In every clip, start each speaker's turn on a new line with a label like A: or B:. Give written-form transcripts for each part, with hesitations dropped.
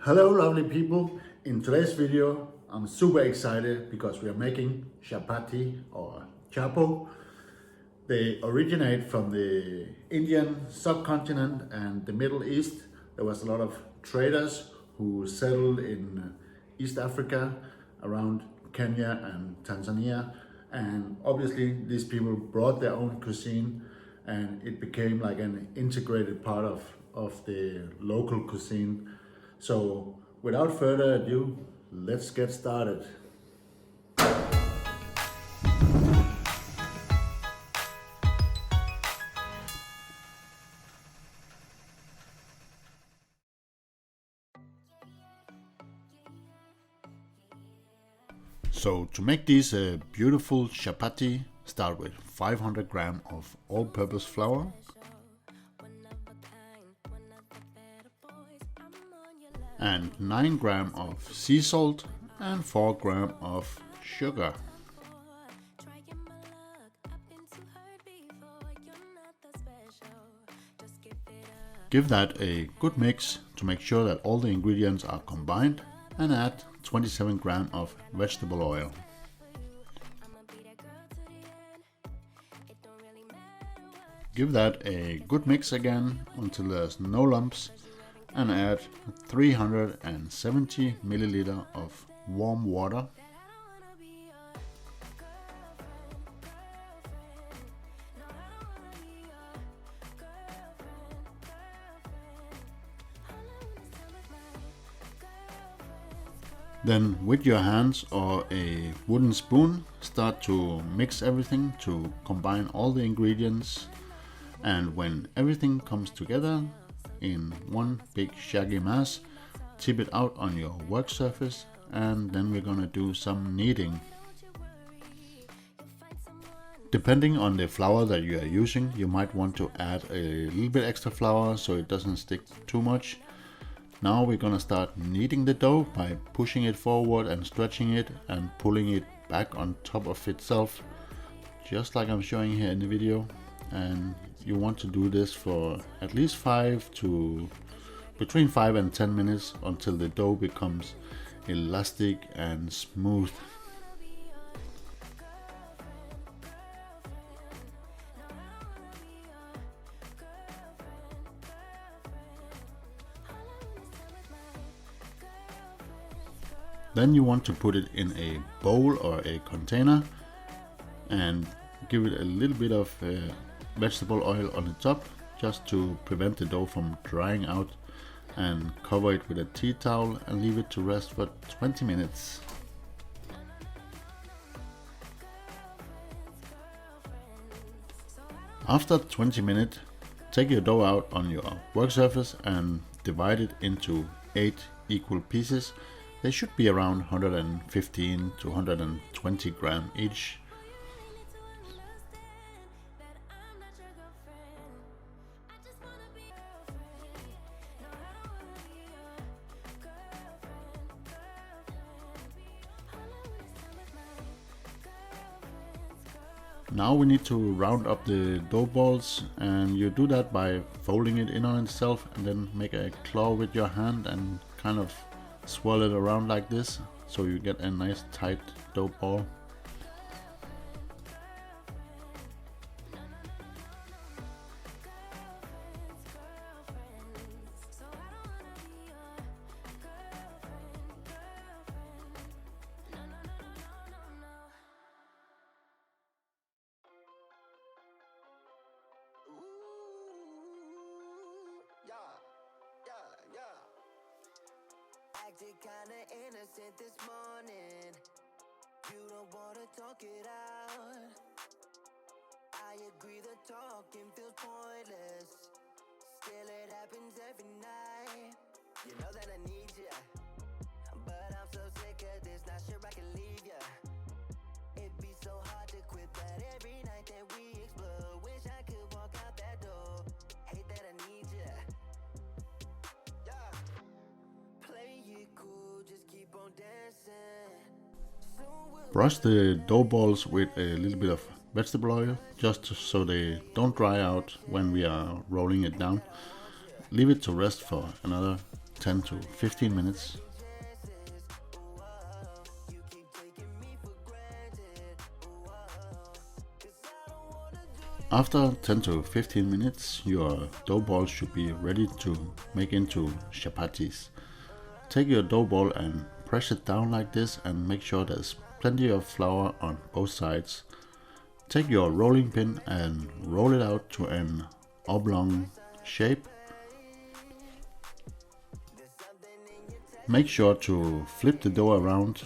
A: Hello lovely people, in today's video I'm super excited because we are making chapati or chapo. They originate from the Indian subcontinent and the Middle East. There was a lot of traders who settled in East Africa around Kenya and Tanzania, and obviously these people brought their own cuisine and it became like an integrated part of the local cuisine. So without further ado, let's get started. So to make these beautiful chapati, start with 500 gram of all-purpose flour, and 9 gram of sea salt and 4 gram of sugar. Give that a good mix to make sure that all the ingredients are combined, and add 27 gram of vegetable oil. Give that a good mix again until there's no lumps, and add 370 milliliter of warm water. Then with your hands or a wooden spoon, start to mix everything to combine all the ingredients, and when everything comes together in one big shaggy mass, tip it out on your work surface, and then we're gonna do some kneading. Depending on the flour that you are using, you might want to add a little bit extra flour so it doesn't stick too much. Now we're gonna start kneading the dough by pushing it forward and stretching it and pulling it back on top of itself, just like I'm showing here in the video. And you want to do this for at least between 5 and 10 minutes until the dough becomes elastic and smooth. Then you want to put it in a bowl or a container and give it a little bit of vegetable oil on the top, just to prevent the dough from drying out, and cover it with a tea towel and leave it to rest for 20 minutes. After 20 minutes, take your dough out on your work surface and divide it into 8 equal pieces. They should be around 115 to 120 gram each. Now we need to round up the dough balls, and you do that by folding it in on itself and then make a claw with your hand and kind of swirl it around like this, so you get a nice tight dough ball.
B: Acted kinda innocent this morning. You don't wanna talk it out. I agree the talking feels pointless. Still it happens every night. You know that I need ya, but I'm so sick of this, not sure I can leave ya. It'd be so hard to quit, but every night that we explore, wish I could walk out that door. Hate that I need ya. Yeah. Play it cool, just keep on dancing.
A: Brush the dough balls with a little bit of vegetable oil, just so they don't dry out when we are rolling it down. Leave it to rest for another 10 to 15 minutes. After 10 to 15 minutes, your dough balls should be ready to make into chapatis. Take your dough ball and press it down like this and make sure there's plenty of flour on both sides. Take your rolling pin and roll it out to an oblong shape. Make sure to flip the dough around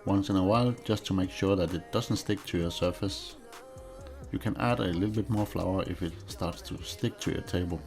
A: once in a while just to make sure that it doesn't stick to your surface. You can add a little bit more flour if it starts to stick to your table.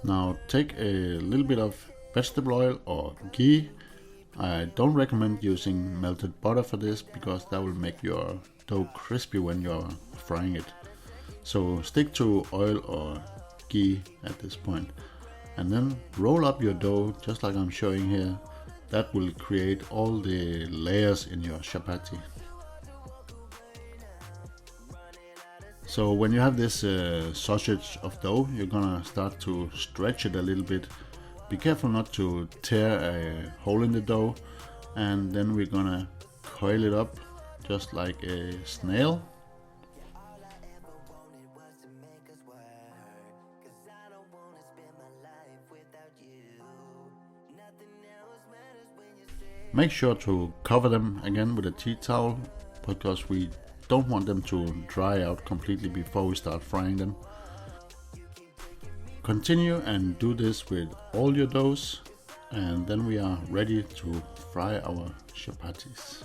A: Now take a little bit of vegetable oil or ghee. I don't recommend using melted butter for this because that will make your dough crispy when you're frying it. So stick to oil or ghee at this point. And then roll up your dough just like I'm showing here. That will create all the layers in your chapati. So when you have this sausage of dough, you're gonna start to stretch it a little bit. Be careful not to tear a hole in the dough, and then we're gonna coil it up just like a snail. Make sure to cover them again with a tea towel because we don't want them to dry out completely before we start frying them. Continue and do this with all your doughs, and then we are ready to fry our chapatis.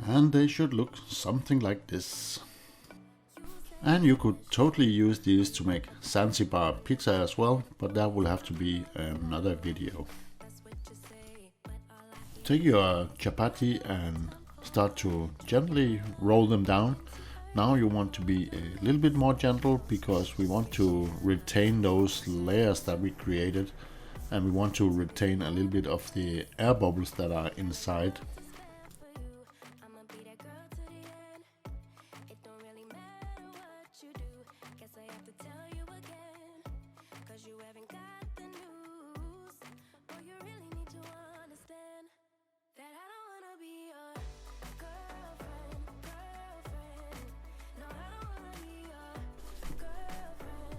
A: And they should look something like this. And you could totally use these to make Zanzibar pizza as well, but that will have to be another video. Take your chapati and start to gently roll them down. Now you want to be a little bit more gentle because we want to retain those layers that we created, and we want to retain a little bit of the air bubbles that are inside.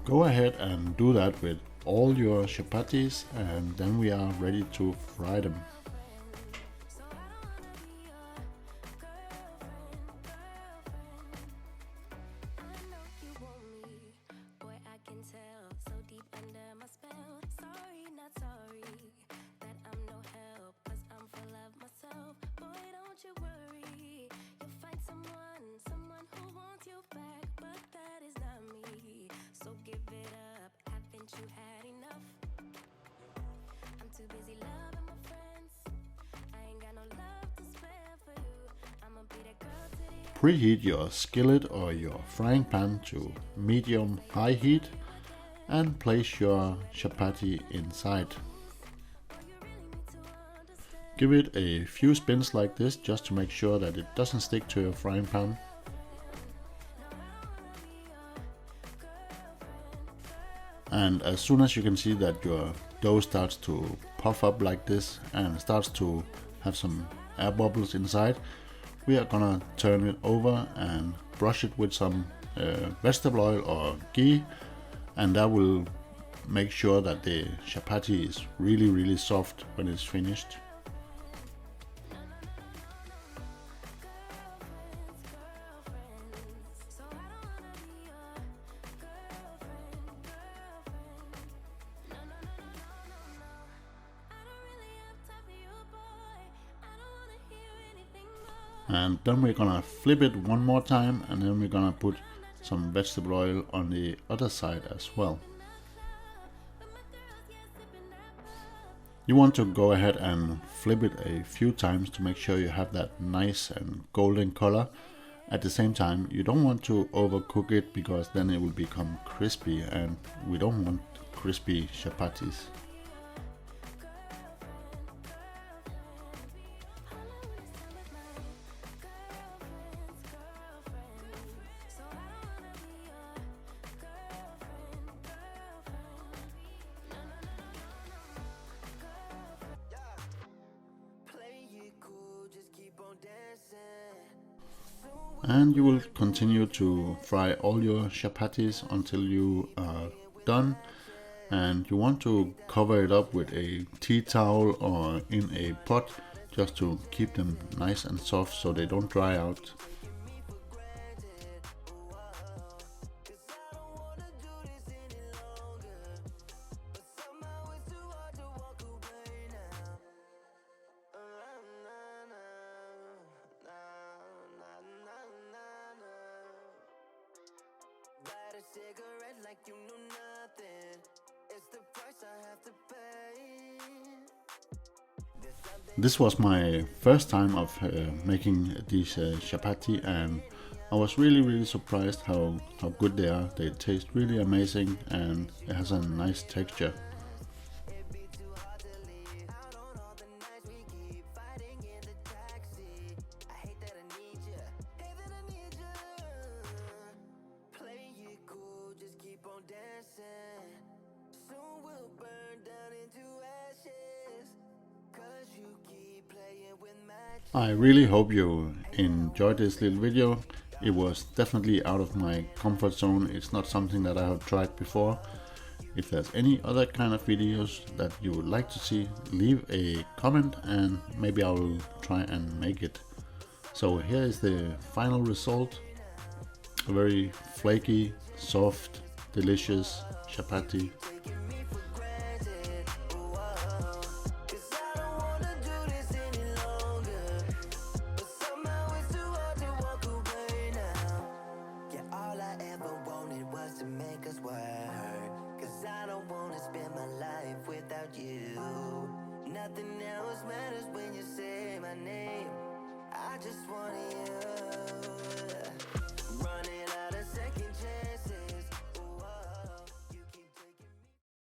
A: Go ahead and do that with all your chapatis, and then we are ready to fry them. Preheat your skillet or your frying pan to medium-high heat and place your chapati inside. Give it a few spins like this just to make sure that it doesn't stick to your frying pan. And as soon as you can see that your dough starts to puff up like this and starts to have some air bubbles inside, we are gonna turn it over and brush it with some vegetable oil or ghee, and that will make sure that the chapati is really soft when it's finished. And then we're gonna flip it one more time, and then we're gonna put some vegetable oil on the other side as well. You want to go ahead and flip it a few times to make sure you have that nice and golden color. At the same time, you don't want to overcook it because then it will become crispy, and we don't want crispy chapatis. And you will continue to fry all your chapatis until you are done. And you want to cover it up with a tea towel or in a pot just to keep them nice and soft so they don't dry out.
B: Cigarette like you know nothing. It's the price I have to pay.
A: This was my first time of making these chapati, and I was really surprised how good they are. They taste really amazing and it has a nice texture. I really hope you enjoyed this little video. It was definitely out of my comfort zone. It's not something that I have tried before. If there's any other kind of videos that you would like to see, leave a comment and maybe I will try and make it. So here is the final result. A very flaky, soft, delicious chapati.
B: Nothing else matters when you say my name. I just want you. Running out of second chance.